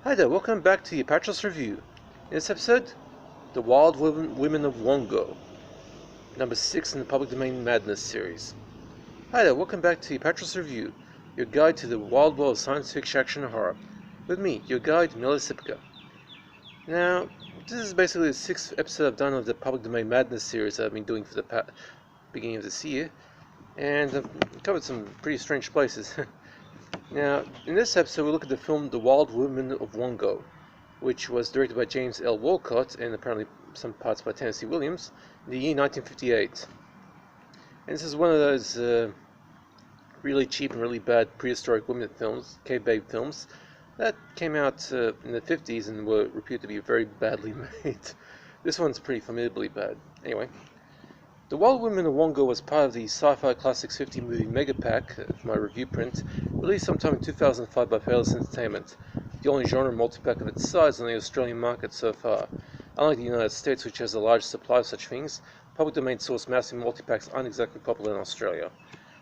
Hi there, welcome back to the Apatros review. In this episode, The Wild Women of Wongo, number 6 in the Public Domain Madness series. Hi there, welcome back to the Apatros review, your guide to the wild world of science fiction, action, and horror. With me, your guide, Mila Sipka. Now, this is basically the 6th episode I've done of the Public Domain Madness series that I've been doing for the beginning of this year, and I've covered some pretty strange places. Now, in this episode, we look at the film The Wild Women of Wongo, which was directed by James L. Walcott and apparently some parts by Tennessee Williams in the year 1958. And this is one of those really cheap and really bad prehistoric women films, cave-babe films, that came out in the 50s and were reputed to be very badly made. This one's pretty formidably bad. Anyway, The Wild Women of Wongo was part of the Sci-Fi Classics 50 movie Megapack, my review print, released sometime in 2005 by Fearless Entertainment, the only genre multipack of its size on the Australian market so far. Unlike the United States, which has a large supply of such things, public domain source massive multipacks aren't exactly popular in Australia.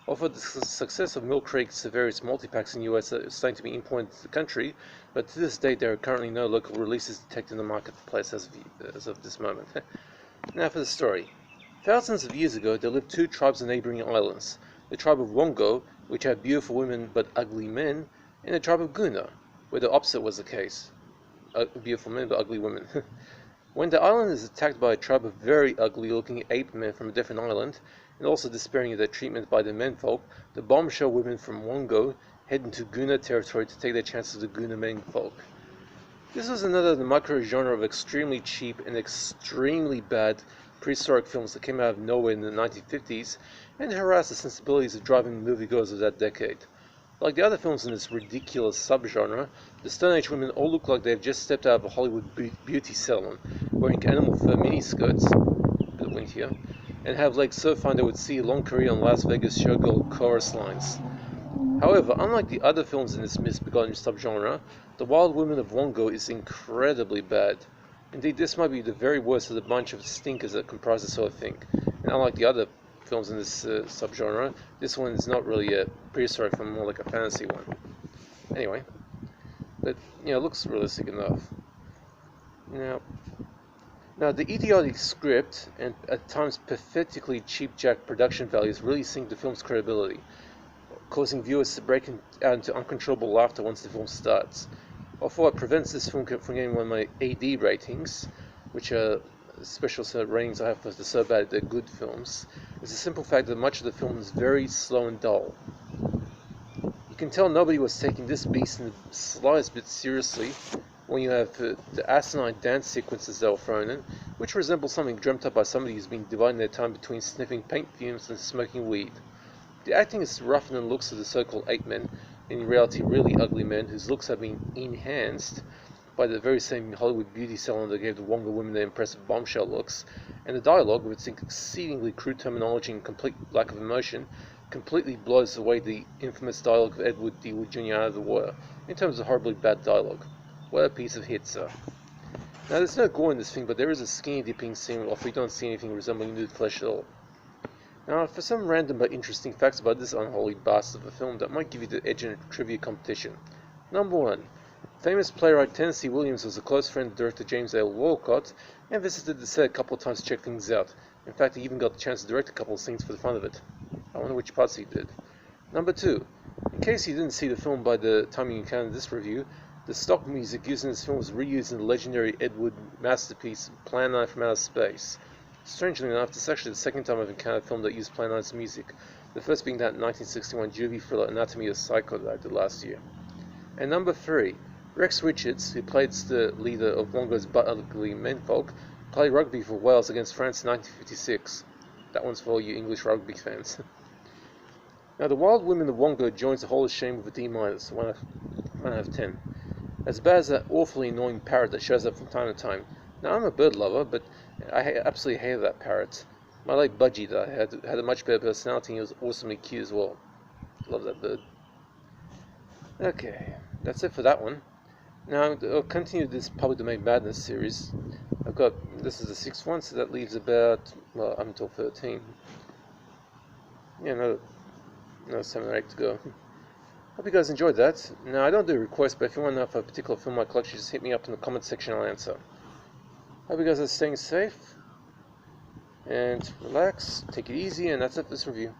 Although the success of Mill Creek's various multipacks in the US is starting to be imported to the country, but to this date there are currently no local releases detected in the marketplace as of this moment. Now for the story. Thousands of years ago, there lived two tribes on neighbouring islands, the tribe of Wongo, which had beautiful women but ugly men, and the tribe of Guna, where the opposite was the case, beautiful men but ugly women. When the island is attacked by a tribe of very ugly-looking ape men from a different island, and also despairing of their treatment by the menfolk, the bombshell women from Wongo head into Guna territory to take their chances with the Guna menfolk. This was another of the micro-genre of extremely cheap and extremely bad prehistoric films that came out of nowhere in the 1950s and harassed the sensibilities of driving moviegoers of that decade. Like the other films in this ridiculous subgenre, the Stone Age women all look like they've just stepped out of a Hollywood beauty salon, wearing animal fur miniskirts, a bit wind here, and have legs so fine they would see a long career on Las Vegas showgirl chorus lines. However, unlike the other films in this misbegotten subgenre, The Wild Women of Wongo is incredibly bad. Indeed, this might be the very worst of the bunch of stinkers that comprise this sort of thing. And unlike the other films in this subgenre, this one is not really a prehistoric film, more like a fantasy one. Anyway, but it looks realistic enough. Now the idiotic script and at times pathetically cheap-jack production values really sink the film's credibility, causing viewers to break out into uncontrollable laughter once the film starts. Although it prevents this film from getting one of my AD ratings, which are special set of ratings I have for the so bad they're good films, is the simple fact that much of the film is very slow and dull. You can tell nobody was taking this beast in the slightest bit seriously when you have the asinine dance sequences that were thrown in, which resemble something dreamt up by somebody who's been dividing their time between sniffing paint fumes and smoking weed. The acting is rougher than the looks of the so-called ape men, in reality really ugly men whose looks have been enhanced by the very same Hollywood beauty salon that gave the Wongo women their impressive bombshell looks, and the dialogue, with its exceedingly crude terminology and complete lack of emotion, completely blows away the infamous dialogue of Edward D. Wood Jr. out of the water, in terms of horribly bad dialogue. What a piece of hit, sir. Now, there's no gore in this thing, but there is a skinny dipping scene off we don't see anything resembling nude flesh at all. Now, for some random but interesting facts about this unholy bastard of a film that might give you the edge in a trivia competition. Number 1. Famous playwright Tennessee Williams was a close friend of director James L. Walcott and visited the set a couple of times to check things out. In fact, he even got the chance to direct a couple of scenes for the fun of it. I wonder which parts he did. Number 2. In case you didn't see the film by the time you encountered this review, the stock music used in this film was reused in the legendary Ed Wood masterpiece Plan 9 from Outer Space. Strangely enough, this is actually the second time I've encountered a film that used Plan 9's music, the first being that 1961 juvie thriller Anatomy of Psycho that I did last year. And number 3, Rex Richards, who played the leader of Wongo's butt-ugly menfolk, played rugby for Wales against France in 1956. That one's for all you English rugby fans. Now, The Wild Women of Wongo joins the Hall of Shame with a D-, 1 out of 10. As bad as that awfully annoying parrot that shows up from time to time. Now, I'm a bird lover, but I absolutely hated that parrot. My late Budgie that I had a much better personality and he was awesomely cute as well. Love that bird. Okay, that's it for that one. Now, I'll continue this Public Domain Madness series. This is the 6th one, so that leaves about, well, up until 13. Yeah, no 7 or 8 to go. Hope you guys enjoyed that. Now, I don't do requests, but if you want to know if a particular film in my collection, just hit me up in the comment section and I'll answer. Hope you guys are staying safe and relax, take it easy, and that's it for this review.